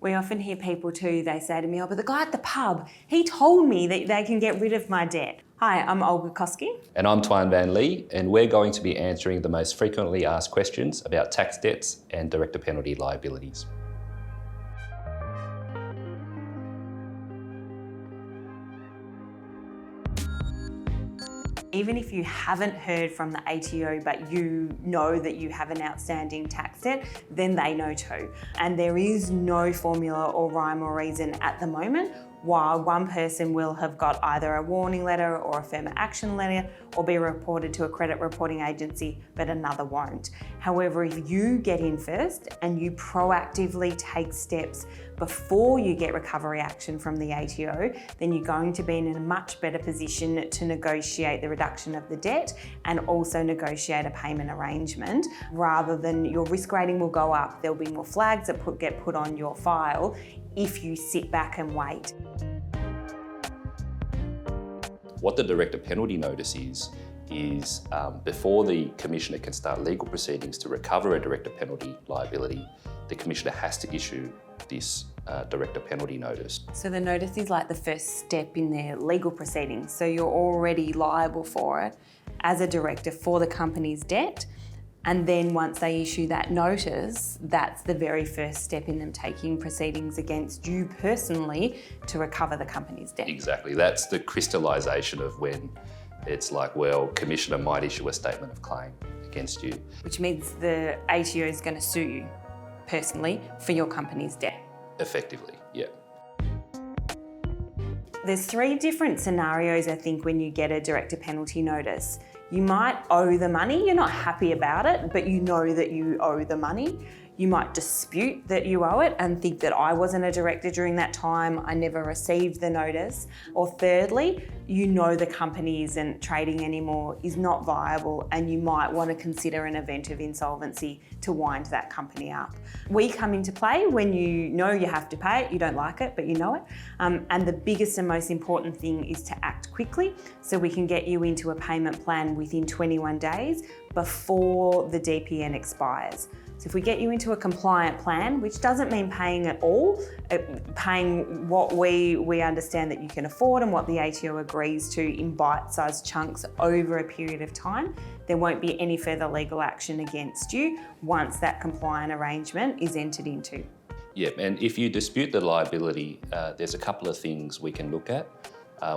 We often hear people too, they say to me, oh, but the guy at the pub, he told me that they can get rid of my debt. Hi, I'm Olga Koskie. And I'm Tuan and we're going to be answering the most frequently asked questions about tax debts and director penalty liabilities. Even if you haven't heard from the ATO, but you know that you have an outstanding tax debt, then they know too. And there is no formula or rhyme or reason at the moment why one person will have got either a warning letter or a affirmative action letter or be reported to a credit reporting agency, but another won't. However, if you get in first and you proactively take steps before you get recovery action from the ATO, then you're going to be in a much better position to negotiate the reduction of the debt and also negotiate a payment arrangement, rather than your risk rating will go up. There'll be more flags that get put on your file if you sit back and wait. What the director penalty notice is before the Commissioner can start legal proceedings to recover a director penalty liability, the Commissioner has to issue this director penalty notice. So the notice is like the first step in their legal proceedings. So you're already liable for it as a director for the company's debt. And then once they issue that notice, that's the very first step in them taking proceedings against you personally to recover the company's debt. Exactly, that's the crystallisation of when it's like, well, Commissioner might issue a statement of claim against you. Which means the ATO is going to sue you personally for your company's debt. Effectively, yeah. There's three different scenarios, I think, when you get a director penalty notice. You might owe the money, you're not happy about it, but you know that you owe the money. You might dispute that you owe it and think that I wasn't a director during that time, I never received the notice. Or thirdly, you know the company isn't trading anymore, is not viable, and you might want to consider an event of insolvency to wind that company up. We come into play when you know you have to pay it, you don't like it, but you know it. And the biggest and most important thing is to act quickly, so we can get you into a payment plan within 21 days before the DPN expires. So if we get you into a compliant plan, which doesn't mean paying at all, paying what we understand that you can afford and what the ATO agrees to in bite-sized chunks over a period of time, there won't be any further legal action against you once that compliant arrangement is entered into. Yeah, and if you dispute the liability, there's a couple of things we can look at.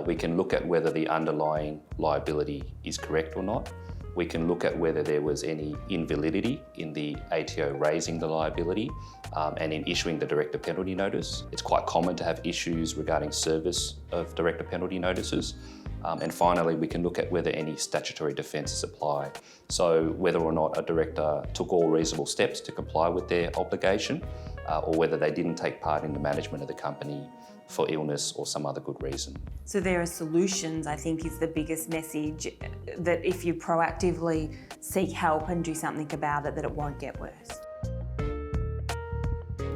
We can look at whether the underlying liability is correct or not. We can look at whether there was any invalidity in the ATO raising the liability and in issuing the director penalty notice. It's quite common to have issues regarding service of director penalty notices. And finally, we can look at whether any statutory defences apply. So whether or not a director took all reasonable steps to comply with their obligation, or whether they didn't take part in the management of the company for illness or some other good reason. So there are solutions, I think, is the biggest message, that if you proactively seek help and do something about it, that it won't get worse.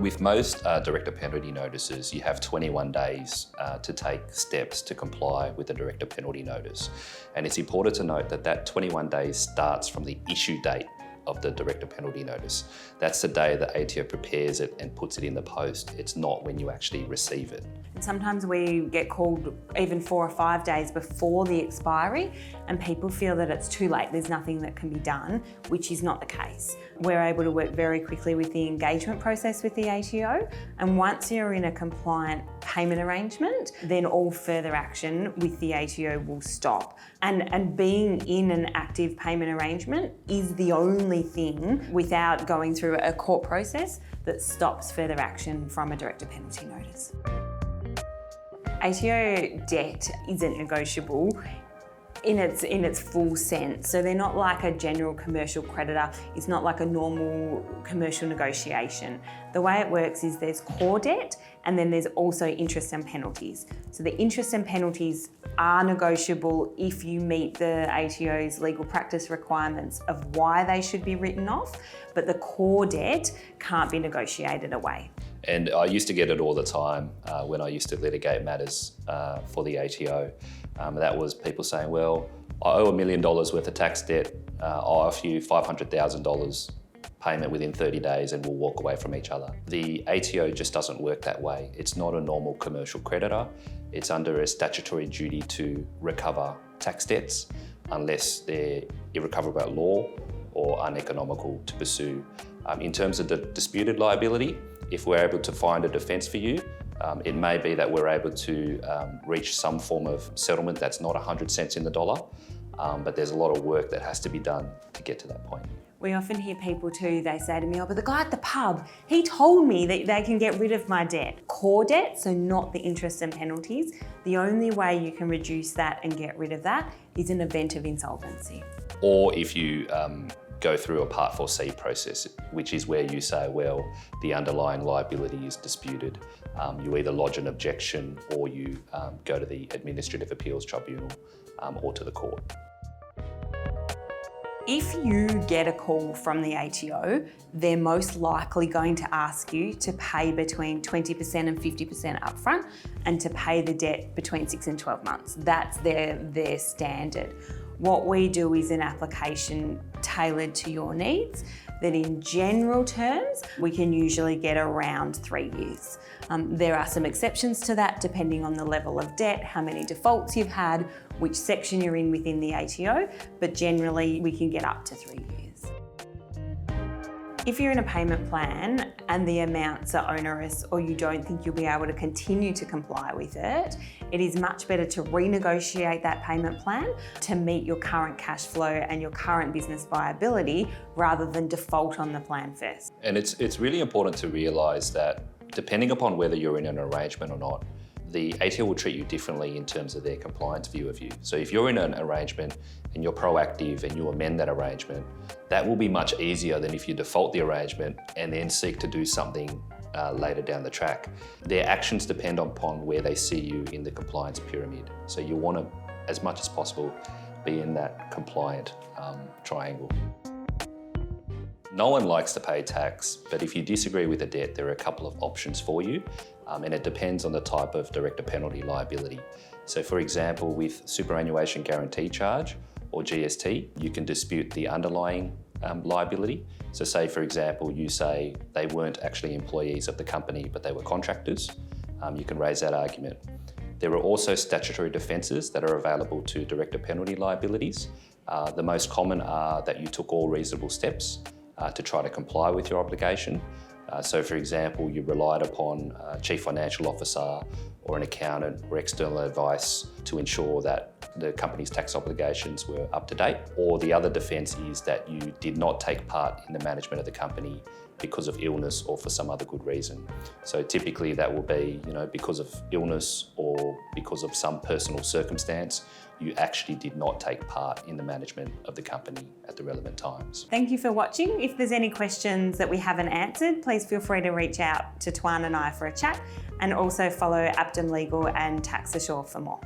With most director penalty notices, you have 21 days to take steps to comply with the director penalty notice. And it's important to note that that 21 days starts from the issue date of the director penalty notice. That's the day the ATO prepares it and puts it in the post. It's not when you actually receive it. And sometimes we get called even 4 or 5 days before the expiry, and people feel that it's too late, there's nothing that can be done, which is not the case. We're able to work very quickly with the engagement process with the ATO, and once you're in a compliant payment arrangement, then all further action with the ATO will stop. And being in an active payment arrangement is the only thing, without going through a court process, that stops further action from a director penalty notice. ATO debt isn't negotiable in its full sense. So they're not like a general commercial creditor. It's not like a normal commercial negotiation. The way it works is there's core debt, and then there's also interest and penalties. So the interest and penalties are negotiable if you meet the ATO's legal practice requirements of why they should be written off, but the core debt can't be negotiated away. And I used to get it all the time when I used to litigate matters for the ATO. That was people saying, well, I owe $1 million worth of tax debt. I'll offer you $500,000 payment within 30 days and we'll walk away from each other. The ATO just doesn't work that way. It's not a normal commercial creditor. It's under a statutory duty to recover tax debts unless they're irrecoverable at law or uneconomical to pursue. In terms of the disputed liability, if we're able to find a defence for you, it may be that we're able to reach some form of settlement that's not 100 cents in the dollar, but there's a lot of work that has to be done to get to that point. We often hear people too, they say to me, oh, but the guy at the pub, he told me that they can get rid of my debt. Core debt, so not the interest and penalties. The only way you can reduce that and get rid of that is an event of insolvency. Or if you go through a Part 4C process, which is where you say, well, the underlying liability is disputed. You either lodge an objection or you go to the Administrative Appeals Tribunal or to the court. If you get a call from the ATO, they're most likely going to ask you to pay between 20% and 50% upfront and to pay the debt between 6 and 12 months. That's their standard. What we do is an application tailored to your needs that in general terms, we can usually get around 3 years. There are some exceptions to that depending on the level of debt, how many defaults you've had, which section you're in within the ATO, but generally we can get up to 3 years. If you're in a payment plan and the amounts are onerous or you don't think you'll be able to continue to comply with it, it is much better to renegotiate that payment plan to meet your current cash flow and your current business viability rather than default on the plan first. And it's really important to realise that depending upon whether you're in an arrangement or not, the ATO will treat you differently in terms of their compliance view of you. So if you're in an arrangement and you're proactive and you amend that arrangement, that will be much easier than if you default the arrangement and then seek to do something later down the track. Their actions depend upon where they see you in the compliance pyramid. So you want to, as much as possible, be in that compliant triangle. No one likes to pay tax, but if you disagree with a debt, there are a couple of options for you, and it depends on the type of director penalty liability. So for example, with superannuation guarantee charge, or GST, you can dispute the underlying liability. So say, for example, you say they weren't actually employees of the company, but they were contractors. You can raise that argument. There are also statutory defences that are available to director penalty liabilities. The most common are that you took all reasonable steps to try to comply with your obligation. So for example, you relied upon a chief financial officer or an accountant or external advice to ensure that the company's tax obligations were up to date. Or the other defence is that you did not take part in the management of the company because of illness or for some other good reason. So typically that will be, because of illness or because of some personal circumstance, you actually did not take part in the management of the company at the relevant times. Thank you for watching. If there's any questions that we haven't answered, please feel free to reach out to Tuan and I for a chat, and also follow Aptum Legal and Tax Assure for more.